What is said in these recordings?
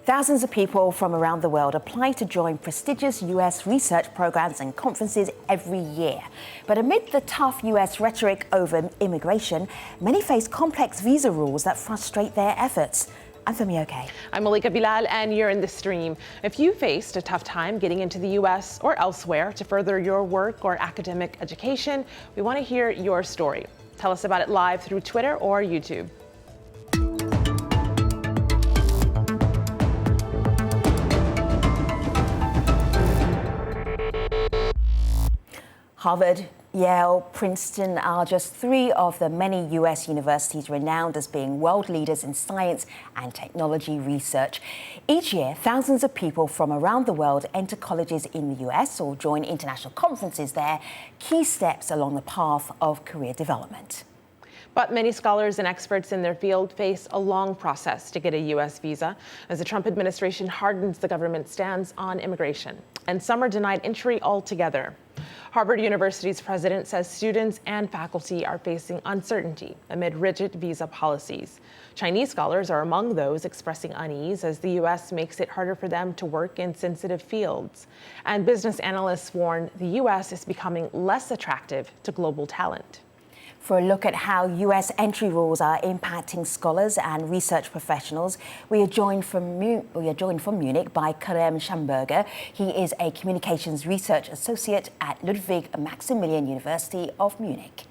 Thousands of people from around the world apply to join prestigious US research programs and conferences every year. But amid the tough US rhetoric over immigration, many face complex visa rules that frustrate their efforts. I'm Femi Okay. I'm Malika Bilal, and you're in the stream. If you faced a tough time getting into the US or elsewhere to further your work or academic education, we want to hear your story. Tell us about it live through Twitter or YouTube. Harvard, Yale, Princeton are just three of the many US universities renowned as being world leaders in science and technology research. Each year, thousands of people from around the world enter colleges in the US or join international conferences there, key steps along the path of career development. But many scholars and experts in their field face a long process to get a U.S. visa as the Trump administration hardens the government's stance on immigration. And some are denied entry altogether. Harvard University's president says students and faculty are facing uncertainty amid rigid visa policies. Chinese scholars are among those expressing unease as the U.S. makes it harder for them to work in sensitive fields. And business analysts warn the U.S. is becoming less attractive to global talent. For a look at how US entry rules are impacting scholars and research professionals, we are joined from Munich by Kerem Schamberger. He is a communications research associate at Ludwig Maximilian University of Munich.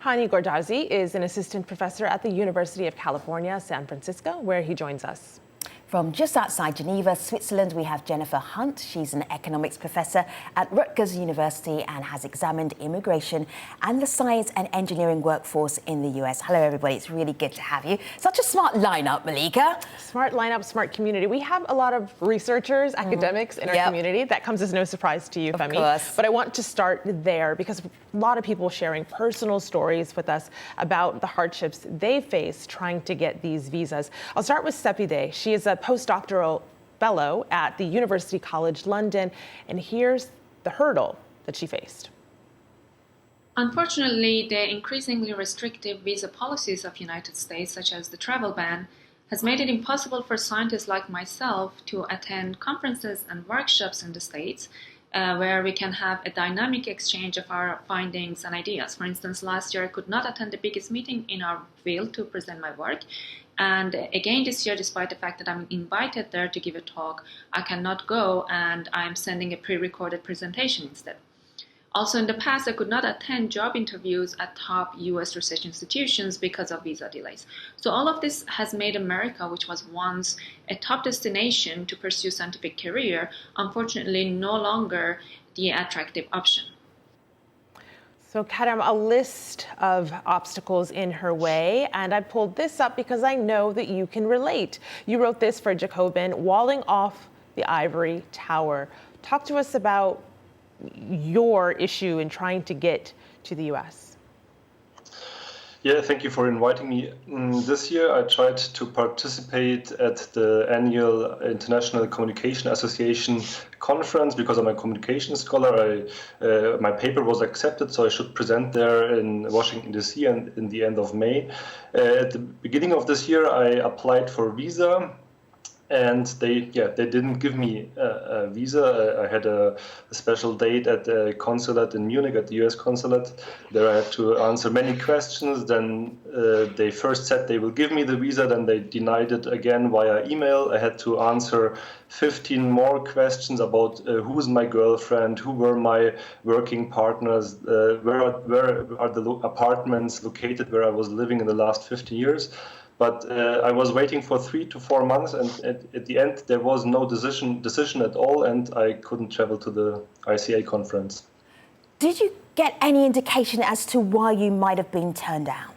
Hani Gordazi is an assistant professor at the University of California, San Francisco, where he joins us. From just outside Geneva, Switzerland, we have Jennifer Hunt. She's an economics professor at Rutgers University and has examined immigration and the science and engineering workforce in the US. Hello, everybody. It's really good to have you. Such a smart lineup, Malika. Smart lineup, smart community. We have a lot of researchers, academics in our community. That comes as no surprise to you, Femi. Of course. But I want to start there because a lot of people sharing personal stories with us about the hardships they face trying to get these visas. I'll start with Sepide. She is a postdoctoral fellow at the University College London, and here's the hurdle that she faced. Unfortunately, the increasingly restrictive visa policies of United States, such as the travel ban, has made it impossible for scientists like myself to attend conferences and workshops in the States where we can have a dynamic exchange of our findings and ideas. For instance, last year I could not attend the biggest meeting in our field to present my work. And again this year, despite the fact that I'm invited there to give a talk, I cannot go and I'm sending a pre-recorded presentation instead. Also in the past, I could not attend job interviews at top US research institutions because of visa delays. So all of this has made America, which was once a top destination to pursue scientific career, unfortunately no longer the attractive option. So, Kerem, a list of obstacles in her way, and I pulled this up because I know that you can relate. You wrote this for Jacobin, walling off the ivory tower. Talk to us about your issue in trying to get to the U.S. Yeah, thank you for inviting me. This year I tried to participate at the annual International Communication Association conference because I'm a communication scholar. My paper was accepted, so I should present there in Washington, D.C. and in the end of May. At the beginning of this year, I applied for a visa. And they didn't give me a visa. I had a special date at the consulate in Munich, at the US consulate. There I had to answer many questions. Then they first said they will give me the visa, then they denied it again via email. I had to answer 15 more questions about who's my girlfriend, who were my working partners, where are the apartments located where I was living in the last 50 years. But I was waiting for 3 to 4 months, and at the end there was no decision at all, and I couldn't travel to the ICA conference. Did you get any indication as to why you might have been turned down?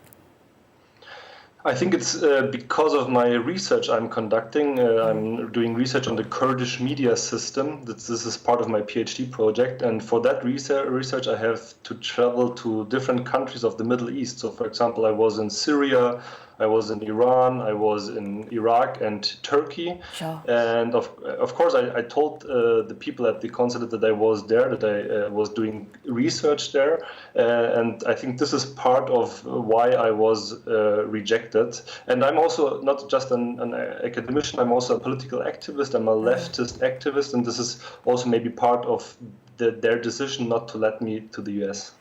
I think it's because of my research I'm conducting. I'm doing research on the Kurdish media system. This is part of my PhD project. And for that research, I have to travel to different countries of the Middle East. So, for example, I was in Syria, I was in Iran, I was in Iraq and Turkey. Sure. And of course, I told the people at the consulate that I was there, that I was doing research there. And I think this is part of why I was rejected. And I'm also not just an academician, I'm also a political activist, I'm a leftist activist, and this is also maybe part of their decision not to let me to the US.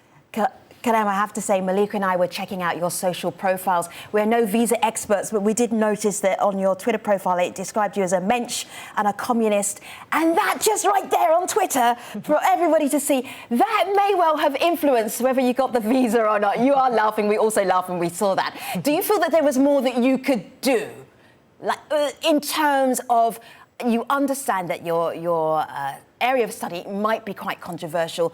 Kerem, I have to say, Malika and I were checking out your social profiles. We're no visa experts, but we did notice that on your Twitter profile, it described you as a mensch and a communist. And that just right there on Twitter, for everybody to see, that may well have influenced whether you got the visa or not. You are laughing. We also laughed when we saw that. Do you feel that there was more that you could do? Like, in terms of, you understand that your area of study might be quite controversial.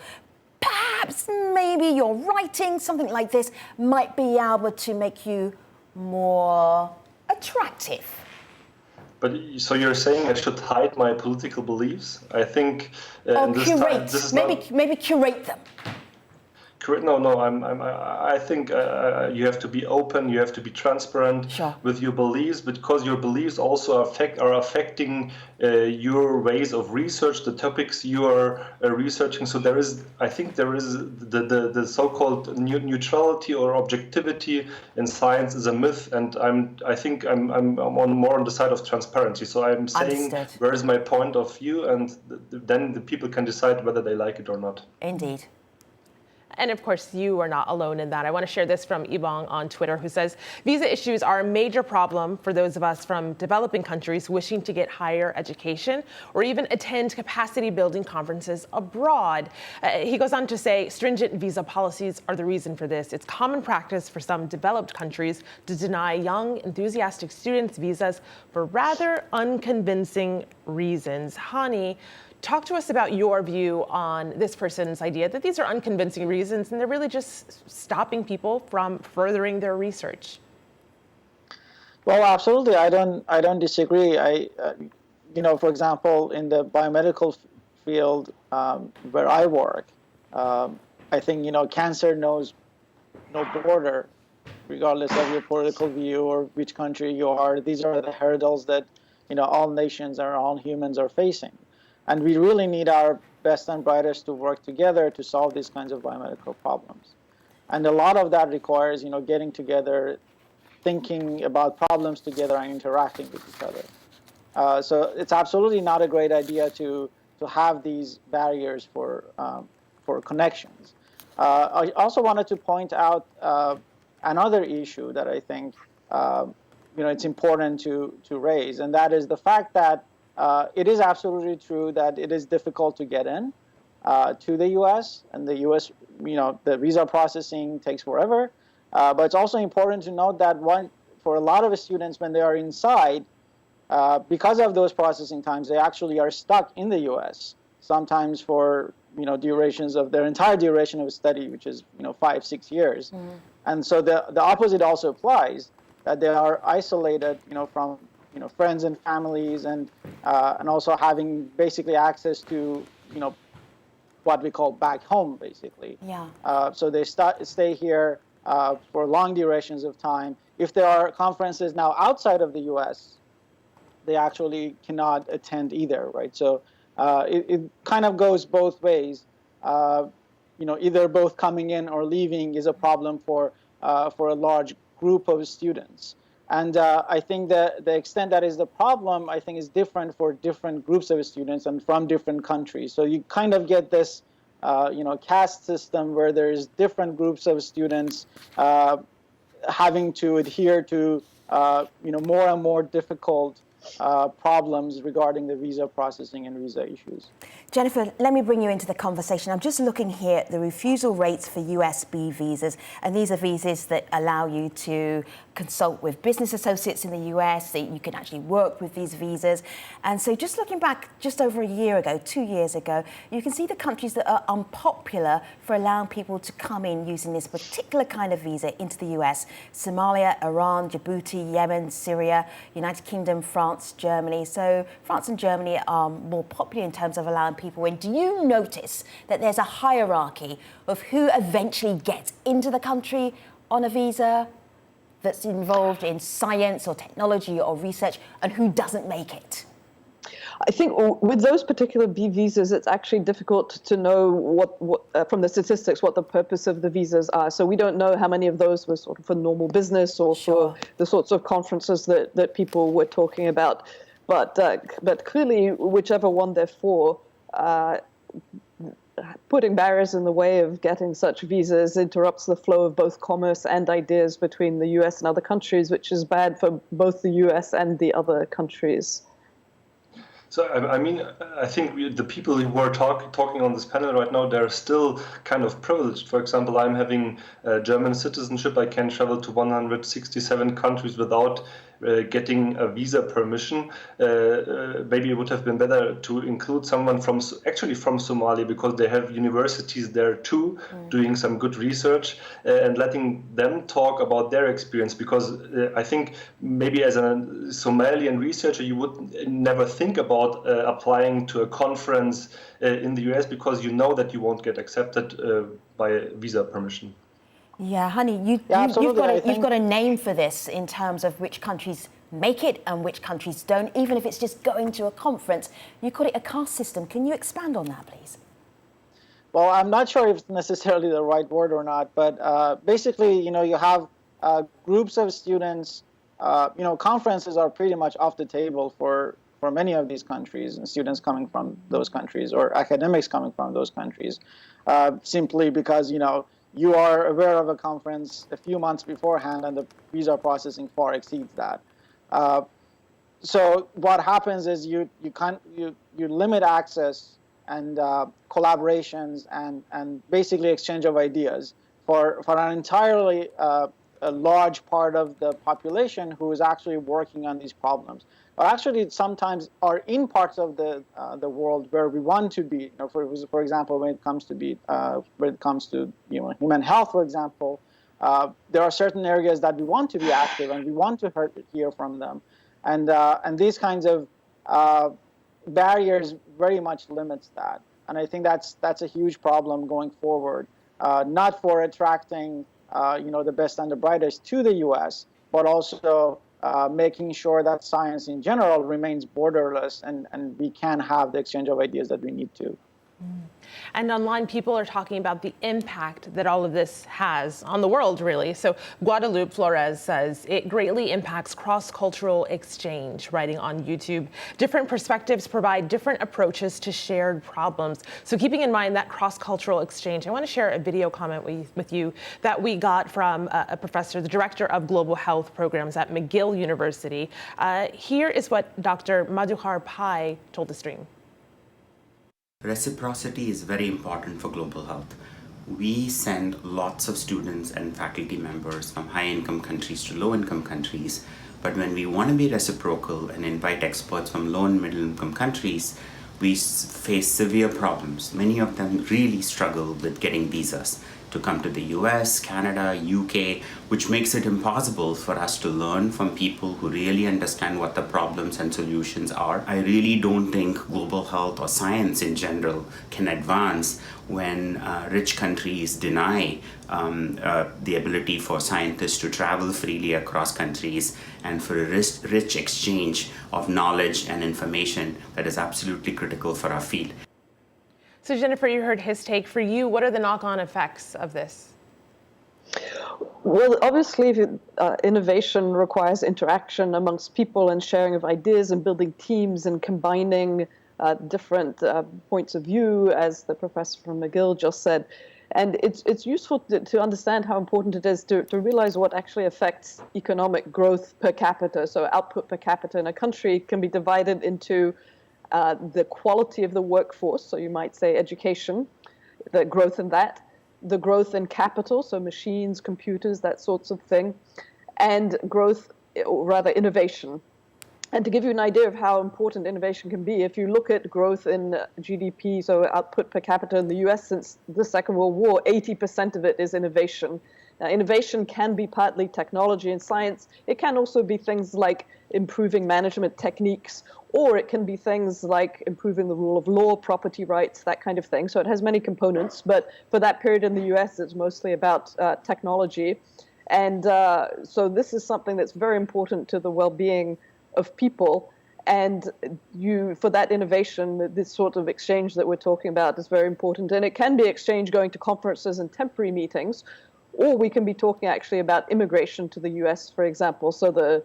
Perhaps maybe your writing, something like this, might be able to make you more attractive. But so you're saying I should hide my political beliefs? I think curate. Maybe curate them. No. I think you have to be open. You have to be transparent with your beliefs, because your beliefs also are affecting your ways of research, the topics you are researching. So I think there is the so-called neutrality or objectivity in science is a myth, and I think I'm more on the side of transparency. So I'm saying where is my point of view, and then the people can decide whether they like it or not. Indeed. And of course, you are not alone in that. I want to share this from Ibong on Twitter, who says, visa issues are a major problem for those of us from developing countries wishing to get higher education or even attend capacity building conferences abroad. He goes on to say, stringent visa policies are the reason for this. It's common practice for some developed countries to deny young, enthusiastic students visas for rather unconvincing reasons. Hani, talk to us about your view on this person's idea that these are unconvincing reasons and they're really just stopping people from furthering their research. Well, absolutely. I don't disagree. For example, in the biomedical field where I work, I think, cancer knows no border, regardless of your political view or which country you are. These are the hurdles that, all nations and all humans are facing. And we really need our best and brightest to work together to solve these kinds of biomedical problems. And a lot of that requires, getting together, thinking about problems together and interacting with each other. So it's absolutely not a great idea to have these barriers for connections. I also wanted to point out another issue that I think, it's important to raise, and that is the fact that it is absolutely true that it is difficult to get in to the U.S. and the U.S. The visa processing takes forever. But it's also important to note that for a lot of students, when they are inside, because of those processing times, they actually are stuck in the U.S. sometimes for durations of their entire duration of study, which is 5-6 years. And so the opposite also applies, that they are isolated from friends and families, and also having basically access to, what we call back home, basically. Yeah. So they stay here for long durations of time. If there are conferences now outside of the U.S., they actually cannot attend either, right? So it kind of goes both ways. Either both coming in or leaving is a problem for a large group of students. And I think that the extent that is the problem, I think, is different for different groups of students and from different countries. So you kind of get this, caste system where there's different groups of students having to adhere to, more and more difficult problems regarding the visa processing and visa issues. Jennifer, let me bring you into the conversation. I'm just looking here at the refusal rates for USB visas, and these are visas that allow you to consult with business associates in the US, that you can actually work with these visas. And so just looking back just over a year ago, 2 years ago, you can see the countries that are unpopular for allowing people to come in using this particular kind of visa into the US: Somalia, Iran, Djibouti, Yemen, Syria, United Kingdom, France, Germany. So France and Germany are more popular in terms of allowing people in. Do you notice that there's a hierarchy of who eventually gets into the country on a visa that's involved in science or technology or research and who doesn't make it? I think with those particular B visas, it's actually difficult to know what from the statistics what the purpose of the visas are. So we don't know how many of those were sort of for normal business or for the sorts of conferences that people were talking about. But clearly, whichever one they're for, putting barriers in the way of getting such visas interrupts the flow of both commerce and ideas between the US and other countries, which is bad for both the US and the other countries. So, I mean, I think the people who are talking on this panel right now, they're still kind of privileged. For example, I'm having German citizenship. I can travel to 167 countries without getting a visa permission. Maybe it would have been better to include someone from Somalia, because they have universities there too, doing some good research, and letting them talk about their experience. Because I think maybe as a Somalian researcher, you would never think about applying to a conference in the US, because you know that you won't get accepted by visa permission. Yeah, honey, you've got a name for this in terms of which countries make it and which countries don't, even if it's just going to a conference. You call it a caste system. Can you expand on that, please? Well, I'm not sure if it's necessarily the right word or not, but basically, you have groups of students. Conferences are pretty much off the table for many of these countries, and students coming from those countries or academics coming from those countries, simply because, you are aware of a conference a few months beforehand, and the visa processing far exceeds that. So what happens is you limit access and collaborations and basically exchange of ideas for an entirely a large part of the population who is actually working on these problems. But actually, sometimes are in parts of the world where we want to be. For example, when it comes to human health, for example, there are certain areas that we want to be active and we want to hear from them, and these kinds of barriers very much limits that. And I think that's a huge problem going forward, not for attracting the best and the brightest to the U.S., but also making sure that science in general remains borderless, and we can have the exchange of ideas that we need to. And online, people are talking about the impact that all of this has on the world, really. So Guadalupe Flores says it greatly impacts cross-cultural exchange, writing on YouTube. Different perspectives provide different approaches to shared problems. So keeping in mind that cross-cultural exchange, I want to share a video comment with you that we got from a professor, the director of global health programs at McGill University. Here is what Dr. Madhukar Pai told the stream. Reciprocity is very important for global health. We send lots of students and faculty members from high-income countries to low-income countries, but when we want to be reciprocal and invite experts from low and middle-income countries, we face severe problems. Many of them really struggle with getting visas to come to the US, Canada, UK, which makes it impossible for us to learn from people who really understand what the problems and solutions are. I really don't think global health or science in general can advance when rich countries deny the ability for scientists to travel freely across countries and for a rich exchange of knowledge and information that is absolutely critical for our field. So Jennifer, you heard his take. For you, what are the knock-on effects of this? Well, obviously, innovation requires interaction amongst people and sharing of ideas and building teams and combining different points of view, as the professor from McGill just said. And it's useful to understand how important it is to realize what actually affects economic growth per capita. So output per capita in a country can be divided into the quality of the workforce, so you might say education, the growth in that, the growth in capital, so machines, computers, that sorts of thing, and growth, or rather innovation. And to give you an idea of how important innovation can be, if you look at growth in GDP, so output per capita in the US since the Second World War, 80% of it is innovation. Now, innovation can be partly technology and science. It can also be things like improving management techniques, or it can be things like improving the rule of law, property rights, that kind of thing. So it has many components, but for that period in the US, it's mostly about technology. And so this is something that's very important to the well-being of people. And for that innovation, this sort of exchange that we're talking about is very important. And it can be exchange going to conferences and temporary meetings, or we can be talking actually about immigration to the US, for example. So the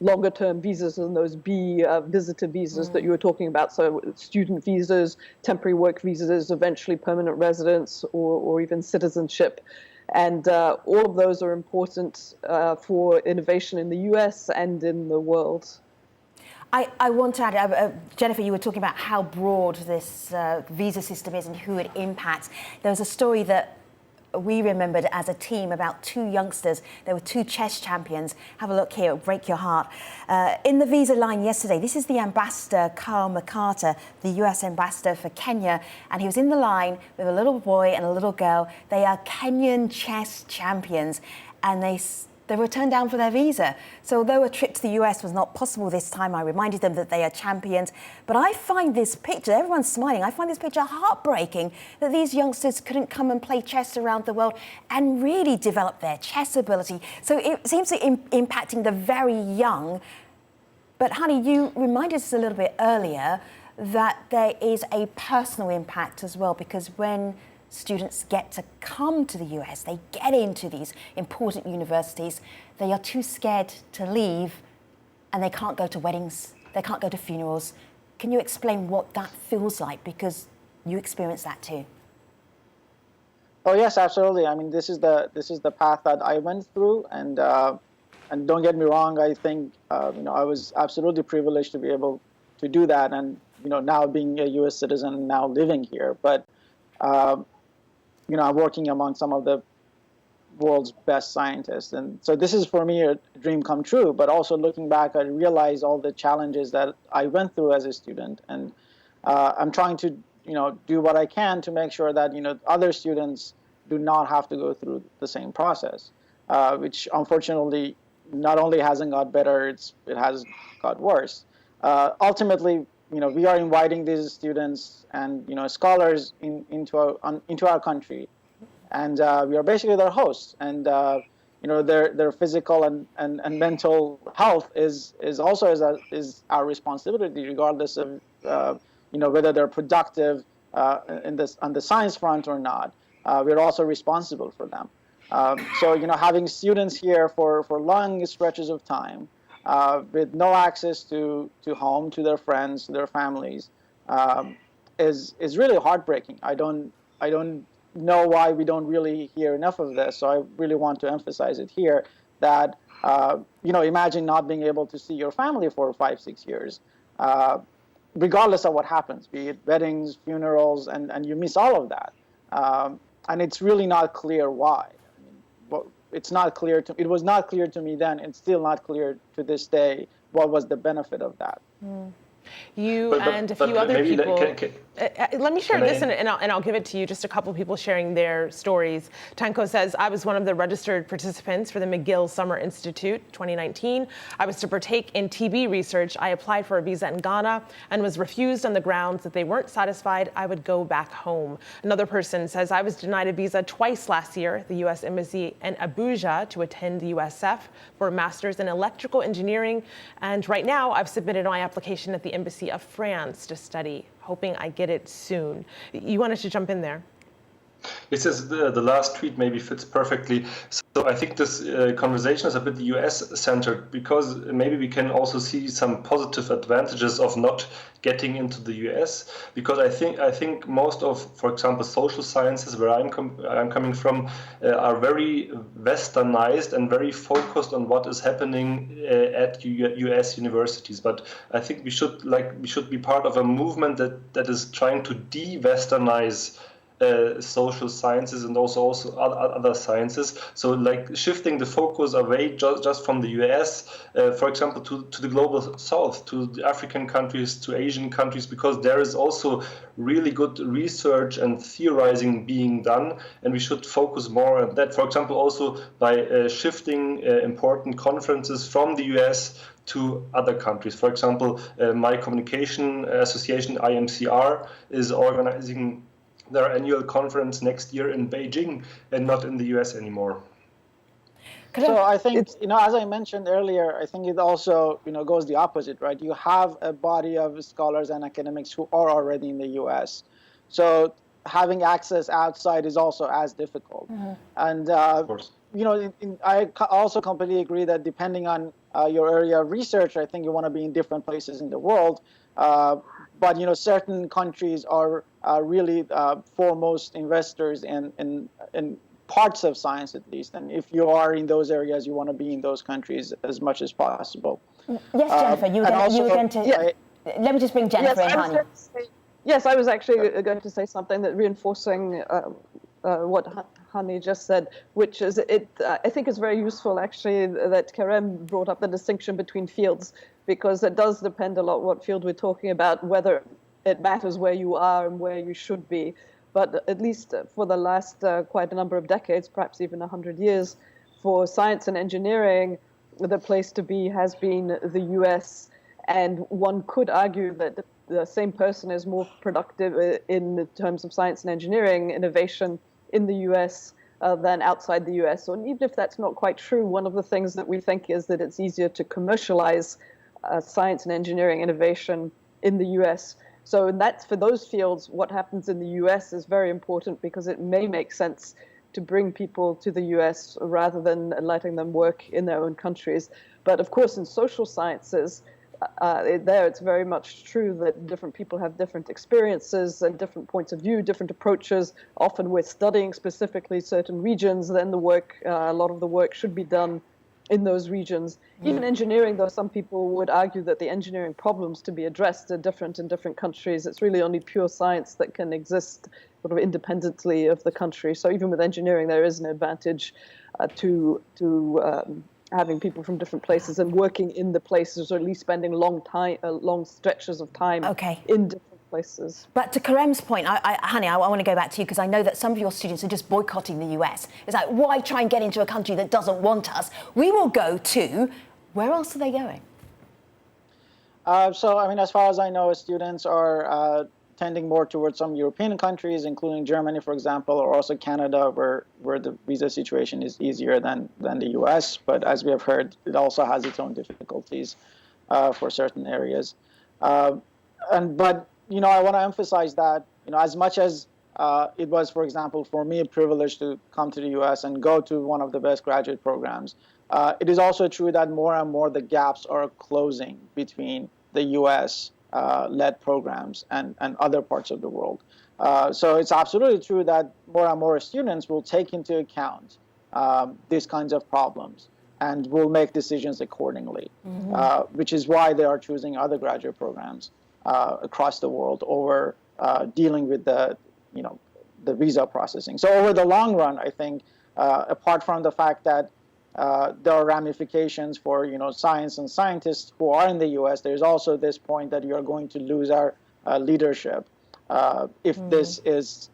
longer term visas and those visitor visas that you were talking about. So student visas, temporary work visas, eventually permanent residence, or even citizenship. And all of those are important for innovation in the US and in the world. I want to add, Jennifer, you were talking about how broad this visa system is and who it impacts. There was a story that we remembered as a team about two youngsters. There were two chess champions. Have a look here, it'll break your heart. In the visa line yesterday, this is the ambassador, Carl McCarter, the US ambassador for Kenya, and he was in the line with a little boy and a little girl. They are Kenyan chess champions, and they were turned down for their visa. So although a trip to the US was not possible this time, I reminded them that they are champions. But I find this picture, everyone's smiling, I find this picture heartbreaking that these youngsters couldn't come and play chess around the world and really develop their chess ability. So it seems to be impacting the very young. But Hani, you reminded us a little bit earlier that there is a personal impact as well, because when students get to come to the US, they get into these important universities, they are too scared to leave, and they can't go to weddings, they can't go to funerals. Can you explain what that feels like? Because you experienced that too. Oh yes, absolutely. I mean, this is the path that I went through, and don't get me wrong, I think I was absolutely privileged to be able to do that, and now being a US citizen, now living here, but I'm working among some of the world's best scientists. And so this is, for me, a dream come true. But also looking back, I realize all the challenges that I went through as a student. And I'm trying to, do what I can to make sure that, other students do not have to go through the same process, which unfortunately not only hasn't got better, it has got worse. Ultimately, we are inviting these students and scholars into our country, and we are basically their hosts. And their physical and mental health is also our responsibility, regardless of whether they're productive on the science front or not. We're also responsible for them. So having students here for long stretches of time, with no access to home, to their friends, to their families, is really heartbreaking. I don't know why we don't really hear enough of this. So I really want to emphasize it here that imagine not being able to see your family for 5-6 years, regardless of what happens, be it weddings, funerals, and you miss all of that. And it's really not clear why. It was not clear to me then. It's still not clear to this day what was the benefit of that. And a few other people. Let me share this, and I'll give it to you. Just a couple people sharing their stories. Tanko says, I was one of the registered participants for the McGill Summer Institute 2019. I was to partake in TB research. I applied for a visa in Ghana and was refused on the grounds that they weren't satisfied I would go back home. Another person says, I was denied a visa twice last year, the U.S. Embassy in Abuja, to attend the USF for a master's in electrical engineering. And right now, I've submitted my application at the Embassy of France to study, hoping I get it soon. You wanted to jump in there? It says the last tweet maybe fits perfectly. So I think this conversation is a bit US-centered, because maybe we can also see some positive advantages of not getting into the US. Because I think most of, for example, social sciences, where I'm coming from, are very westernized and very focused on what is happening at US universities. But I think we should be part of a movement that is trying to de-westernize social sciences and also other sciences. So shifting the focus away just from the US, for example, to the global south, to the African countries, to Asian countries, because there is also really good research and theorizing being done, and we should focus more on that. For example, also by shifting important conferences from the US to other countries. For example, my communication association, IMCR, is organizing their annual conference next year in Beijing and not in the US anymore. So I think, as I mentioned earlier, I think it also, goes the opposite, right? You have a body of scholars and academics who are already in the U.S. So having access outside is also as difficult. And, Of course. I also completely agree that depending on your area of research, I think you want to be in different places in the world. But, certain countries are really foremost investors in parts of science, at least. And if you are in those areas, you want to be in those countries as much as possible. Yes, Jennifer, you were going to... Let me just bring Jennifer in, Hani. Yes, I was actually going to say something that reinforcing what Hani just said, which is I think it's very useful, actually, that Kerem brought up the distinction between fields, because it does depend a lot what field we're talking about, whether it matters where you are and where you should be. But at least for the last quite a number of decades, perhaps even 100 years, for science and engineering, the place to be has been the US. And one could argue that the same person is more productive in terms of science and engineering innovation in the US than outside the US. And even if that's not quite true, one of the things that we think is that it's easier to commercialize science and engineering innovation in the US. So for those fields, what happens in the US is very important, because it may make sense to bring people to the US rather than letting them work in their own countries. But of course, in social sciences, it's very much true that different people have different experiences and different points of view, different approaches. Often we're studying specifically certain regions, then a lot of the work should be done in those regions. Even engineering, though some people would argue that the engineering problems to be addressed are different in different countries. It's really only pure science that can exist sort of independently of the country. So even with engineering, there is an advantage to having people from different places and working in the places, or at least spending long stretches of time in different places. But to Kerem's point, Hani, I want to go back to you, because I know that some of your students are just boycotting the US. It's like, why try and get into a country that doesn't want us? We will go to... Where else are they going? As far as I know, students are tending more towards some European countries, including Germany, for example, or also Canada, where the visa situation is easier than the US. But as we have heard, it also has its own difficulties for certain areas. But I want to emphasize that, as much as it was, for example, for me a privilege to come to the US and go to one of the best graduate programs, it is also true that more and more the gaps are closing between the US led programs and other parts of the world. So it's absolutely true that more and more students will take into account these kinds of problems and will make decisions accordingly, which is why they are choosing other graduate programs across the world over dealing with the visa processing. So over the long run, I think, apart from the fact that there are ramifications for science and scientists who are in the U.S., there's also this point that you are going to lose our leadership if this is,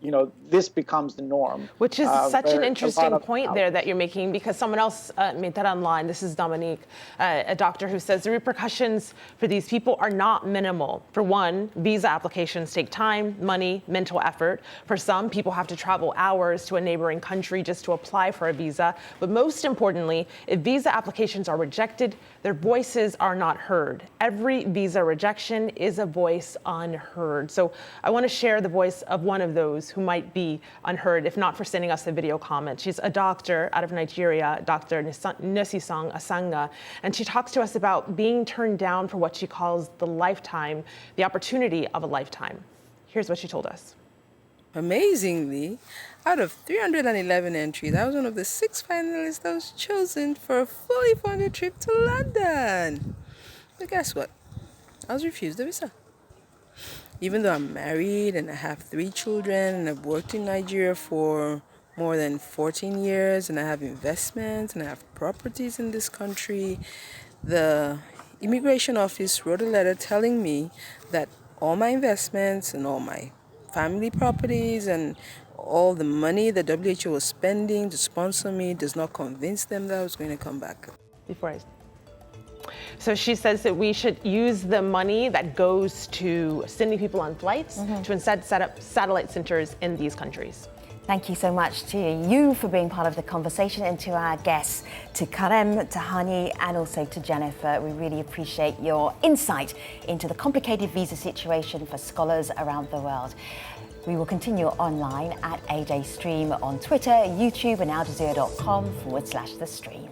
this becomes the norm. Which is such an interesting point there that you're making, because someone else made that online. This is Dominique, a doctor, who says the repercussions for these people are not minimal. For one, visa applications take time, money, mental effort. For some, people have to travel hours to a neighboring country just to apply for a visa. But most importantly, if visa applications are rejected, their voices are not heard. Every visa rejection is a voice unheard. So I want to share the voice of one of those who might be unheard, if not for sending us a video comment. She's a doctor out of Nigeria, Dr. Nesisang Asanga, and she talks to us about being turned down for what she calls the opportunity of a lifetime. Here's what she told us. Amazingly, out of 311 entries, I was one of the 6 finalists that was chosen for a fully funded trip to London. But guess what? I was refused the visa. Even though I'm married and I have 3 children and I've worked in Nigeria for more than 14 years and I have investments and I have properties in this country, the immigration office wrote a letter telling me that all my investments and all my family properties and all the money the WHO was spending to sponsor me does not convince them that I was going to come back. So she says that we should use the money that goes to sending people on flights to instead set up satellite centers in these countries. Thank you so much to you for being part of the conversation, and to our guests, to Karem, to Hani, and also to Jennifer. We really appreciate your insight into the complicated visa situation for scholars around the world. We will continue online at AJ Stream on Twitter, YouTube, and aljazeera.com/the stream.